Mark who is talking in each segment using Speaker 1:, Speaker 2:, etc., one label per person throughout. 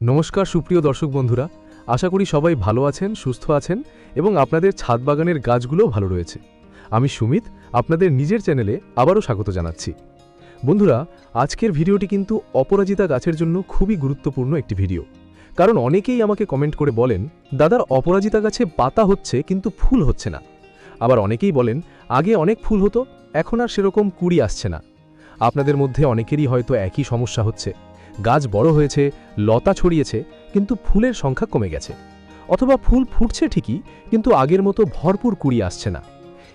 Speaker 1: নমস্কার সুপ্রিয় দর্শক বন্ধুরা, আশা করি সবাই ভালো আছেন, সুস্থ আছেন এবং আপনাদের ছাদ বাগানের গাছগুলোও ভালো রয়েছে। আমি সুমিত, আপনাদের নিজের চ্যানেলে আবারও স্বাগত জানাচ্ছি। বন্ধুরা, আজকের ভিডিওটি কিন্তু অপরাজিতা গাছের জন্য খুবই গুরুত্বপূর্ণ একটি ভিডিও। কারণ অনেকেই আমাকে কমেন্ট করে বলেন, দাদার অপরাজিতা গাছে পাতা হচ্ছে কিন্তু ফুল হচ্ছে না। আবার অনেকেই বলেন, আগে অনেক ফুল হতো, এখন আর সেরকম কুড়ি আসছে না। আপনাদের মধ্যে অনেকেরই হয়তো একই সমস্যা হচ্ছে, গাছ বড় হয়েছে, লতা ছড়িয়েছে, কিন্তু ফুলের সংখ্যা কমে গেছে। অথবা ফুল ফুটছে ঠিকই, কিন্তু আগের মতো ভরপুর কুড়ি আসছে না।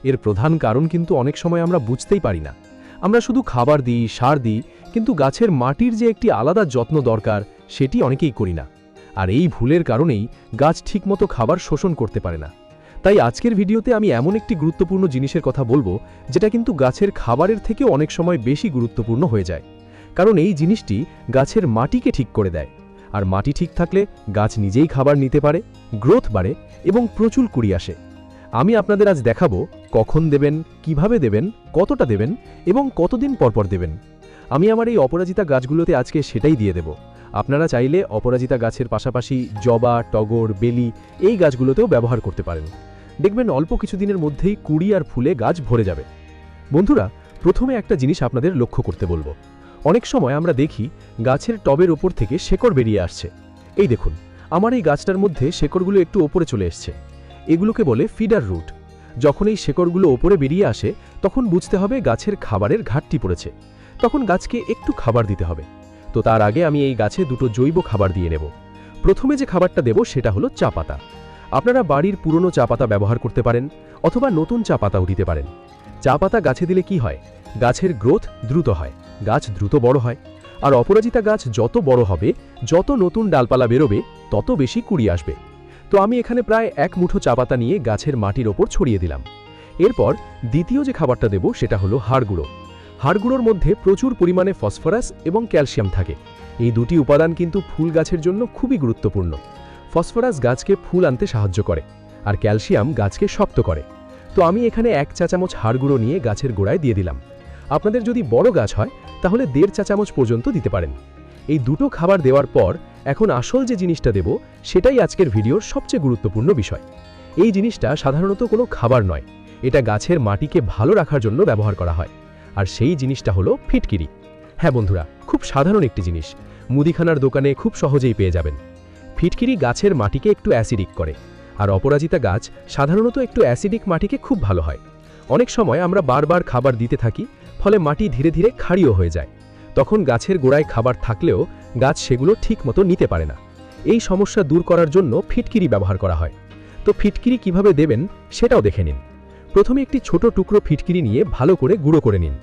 Speaker 1: এর প্রধান কারণ কিন্তু অনেক সময় আমরা বুঝতেই পারি না। আমরা শুধু খাবার দিই, সার দিই, কিন্তু গাছের মাটির যে একটি আলাদা যত্ন দরকার সেটি অনেকেই করি না। আর এই ভুলের কারণেই গাছ ঠিকমতো খাবার শোষণ করতে পারে না। তাই আজকের ভিডিওতে আমি এমন একটি গুরুত্বপূর্ণ জিনিসের কথা বলবো, যেটা কিন্তু গাছের খাবারের থেকেও অনেক সময় বেশি গুরুত্বপূর্ণ হয়ে যায়। কারণ এই জিনিসটি গাছের মাটিকে ঠিক করে দেয়। আর মাটি ঠিক থাকলে গাছ নিজেই খাবার নিতে পারে, গ্রোথ বাড়ে এবং প্রচুর কুড়ি আসে। আমি আপনাদের আজ দেখাবো কখন দেবেন, কিভাবে দেবেন, কতটা দেবেন এবং কতদিন পরপর দেবেন। আমি আমার এই অপরাজিতা গাছগুলোতে আজকে সেটাই দিয়ে দেব। আপনারা চাইলে অপরাজিতা গাছের পাশাপাশি জবা, টগর, বেলি এই গাছগুলোতেও ব্যবহার করতে পারেন। দেখবেন অল্প কিছুদিনের মধ্যেই কুড়ি আর ফুলে গাছ ভরে যাবে। বন্ধুরা, প্রথমে একটা জিনিস আপনাদের লক্ষ্য করতে বলবো। অনেক সময় আমরা দেখি গাছের টবের ওপর থেকে শেকড় বেরিয়ে আসছে। এই দেখুন, আমার এই গাছটার মধ্যে শেকড়গুলো একটু ওপরে চলে এসছে। এগুলোকে বলে ফিডার রুট। যখন এই শেকড়গুলো ওপরে বেরিয়ে আসে, তখন বুঝতে হবে গাছের খাবারের ঘাটতি পড়েছে। তখন গাছকে একটু খাবার দিতে হবে। তো তার আগে আমি এই গাছে দুটো জৈব খাবার দিয়ে নেব। প্রথমে যে খাবারটা দেব সেটা হলো চা পাতা। আপনারা বাড়ির পুরনো চা পাতা ব্যবহার করতে পারেন, অথবা নতুন চা পাতাও দিতে পারেন। চা পাতা গাছে দিলে কি হয়? গাছের গ্রোথ দ্রুত হয়, গাছ দ্রুত বড় হয়। আর অপরাজিতা গাছ যত বড় হবে, যত নতুন ডালপালা বেরোবে, তত বেশি কুড়ি আসবে। তো আমি এখানে প্রায় 1 মুঠো চা পাতা নিয়ে গাছের মাটির ওপর ছড়িয়ে দিলাম। এরপর দ্বিতীয় যে খাবারটা দেব সেটা হলো হাড় গুঁড়ো। হাড় গুঁড়োর মধ্যে প্রচুর পরিমাণে ফসফরাস এবং ক্যালসিয়াম থাকে। এই দুটি উপাদান কিন্তু ফুল গাছের জন্য খুবই গুরুত্বপূর্ণ। ফসফরাস গাছকে ফুল আনতে সাহায্য করে, আর ক্যালসিয়াম গাছকে শক্ত করে। তো আমি এখানে 1 চা চামচ হাড় গুঁড়ো নিয়ে গাছের গোড়ায় দিয়ে দিলাম। আপনাদের যদি বড় গাছ হয় তাহলে 1.5 চা চামচ পর্যন্ত দিতে পারেন। এই দুটো খাবার দেওয়ার পর এখন আসল যে জিনিসটা দেব সেটাই আজকের ভিডিওর সবচেয়ে গুরুত্বপূর্ণ বিষয়। এই জিনিসটা সাধারণত কোনো খাবার নয়, এটা গাছের মাটিকে ভালো রাখার জন্য ব্যবহার করা হয়। আর সেই জিনিসটা হলো ফিটকিরি। হ্যাঁ বন্ধুরা, খুব সাধারণ একটি জিনিস, মুদিখানার দোকানে খুব সহজেই পেয়ে যাবেন। ফিটকিরি গাছের মাটিকে একটু অ্যাসিডিক করে, আর অপরাজিতা গাছ সাধারণত একটু অ্যাসিডিক মাটিকে খুব ভালো হয়। অনেক সময় আমরা বারবার খাবার দিতে থাকি, ফলে মাটি ধীরে ধীরে ক্ষারীয় হয়ে যায়। তখন গাছের গোড়ায় খাবার থাকলেও গাছ সেগুলো ঠিকমতো নিতে পারে না। এই সমস্যা দূর করার জন্য ফিটকিরি ব্যবহার করা হয়। তো ফিটকিরি কিভাবে দেবেন সেটাও দেখে নিন। প্রথমে একটি ছোট টুকরো ফিটকিরি নিয়ে ভালো করে গুঁড়ো করে নিন।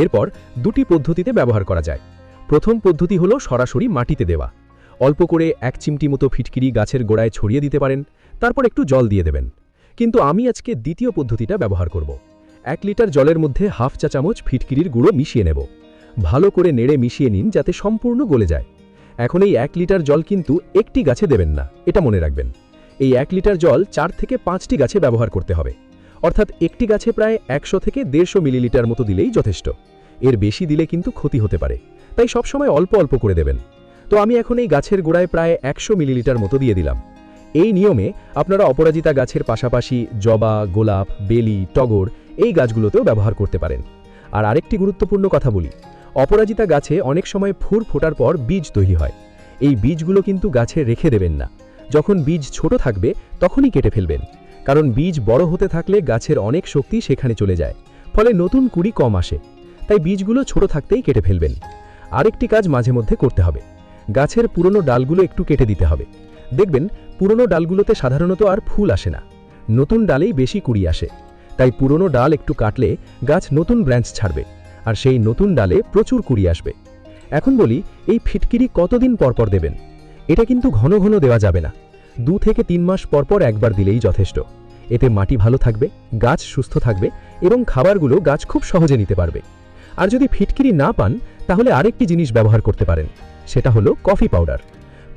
Speaker 1: এরপর দুটি পদ্ধতিতে ব্যবহার করা যায়। প্রথম পদ্ধতি হলো সরাসরি মাটিতে দেওয়া। অল্প করে 1 চিমটি মতো ফিটকিরি গাছের গোড়ায় ছড়িয়ে দিতে পারেন, তারপর একটু জল দিয়ে দেবেন। কিন্তু আমি আজকে দ্বিতীয় পদ্ধতিটা ব্যবহার করব। 1 লিটার জলের মধ্যে 1/2 চা চামচ ফিটকিরির গুঁড়ো মিশিয়ে নেব। ভালো করে নেড়ে মিশিয়ে নিন যাতে সম্পূর্ণ গলে যায়। এখন এই 1 লিটার জল কিন্তু একটি গাছে দেবেন না, এটা মনে রাখবেন। এই 1 লিটার জল 4 থেকে 5টি গাছে ব্যবহার করতে হবে। অর্থাৎ একটি গাছে প্রায় 100 থেকে 150 মিলিলিটার মতো দিলেই যথেষ্ট। এর বেশি দিলে কিন্তু ক্ষতি হতে পারে, তাই সবসময় অল্প অল্প করে দেবেন। তো আমি এখন এই গাছের গোড়ায় প্রায় 100 মিলিলিটার মতো দিয়ে দিলাম। এই নিয়মে আপনারা অপরাজিতা গাছের পাশাপাশি জবা, গোলাপ, বেলি, টগর এই গাছগুলোতেও ব্যবহার করতে পারেন। আর আরেকটি গুরুত্বপূর্ণ কথা বলি, অপরাজিতা গাছে অনেক সময় ফুল ফোটার পর বীজ তৈরি হয়। এই বীজগুলো কিন্তু গাছে রেখে দেবেন না। যখন বীজ ছোট থাকবে তখনই কেটে ফেলবেন, কারণ বীজ বড় হতে থাকলে গাছের অনেক শক্তি সেখানে চলে যায়, ফলে নতুন কুড়ি কম আসে। তাই বীজগুলো ছোট থাকতেই কেটে ফেলবেন। আরেকটি কাজ মাঝে মধ্যে করতে হবে, গাছের পুরনো ডালগুলো একটু কেটে দিতে হবে। দেখবেন পুরনো ডালগুলোতে সাধারণত আর ফুল আসে না, নতুন ডালেই বেশি কুড়ি আসে। তাই পুরনো ডাল একটু কাটলে গাছ নতুন ব্রাঞ্চ ছাড়বে, আর সেই নতুন ডালে প্রচুর কুড়ি আসবে। এখন বলি, এই ফিটকিরি কতদিন পরপর দেবেন? এটা কিন্তু ঘন ঘন দেওয়া যাবে না। 2 থেকে 3 মাস পরপর একবার দিলেই যথেষ্ট। এতে মাটি ভালো থাকবে, গাছ সুস্থ থাকবে এবং খাবারগুলো গাছ খুব সহজে নিতে পারবে। আর যদি ফিটকিরি না পান তাহলে আরেকটি জিনিস ব্যবহার করতে পারেন, সেটা হলো কফি পাউডার।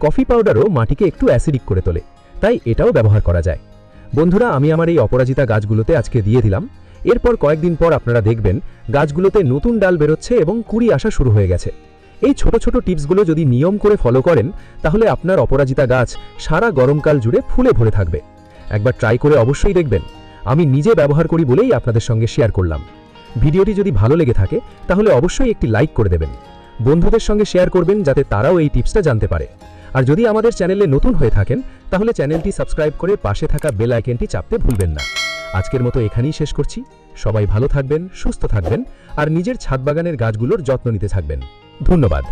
Speaker 1: কফি পাউডারও মাটিকে একটু অ্যাসিডিক করে তোলে, তাই এটাও ব্যবহার করা যায়। বন্ধুরা, আমি আমার এই অপরাজিতা গাছগুলোতে আজকে দিয়ে দিলাম। এরপর কয়েকদিন পর আপনারা দেখবেন গাছগুলোতে নতুন ডাল বেরোচ্ছে এবং কুড়ি আসা শুরু হয়ে গেছে।
Speaker 2: এই ছোট ছোট টিপসগুলো যদি নিয়ম করে ফলো করেন তাহলে আপনার অপরাজিতা গাছ সারা গরমকাল জুড়ে ফুলে ভরে থাকবে। একবার ট্রাই করে অবশ্যই দেখবেন। আমি নিজে ব্যবহার করি বলেই আপনাদের সঙ্গে শেয়ার করলাম। ভিডিওটি যদি ভালো লেগে থাকে তাহলে অবশ্যই একটি লাইক করে দেবেন। বন্ধুদের সঙ্গে শেয়ার করবেন যাতে তারাও এই টিপসটা জানতে পারে। আর যদি আমাদের চ্যানেলে নতুন হয়ে থাকেন তাহলে চ্যানেলটি সাবস্ক্রাইব করে পাশে থাকা বেল আইকনটি চাপতে ভুলবেন না। আজকের মতো এখানেই শেষ করছি। সবাই ভালো থাকবেন, সুস্থ থাকবেন আর নিজের ছাদ বাগানের গাছগুলোর যত্ন নিতে থাকবেন। ধন্যবাদ।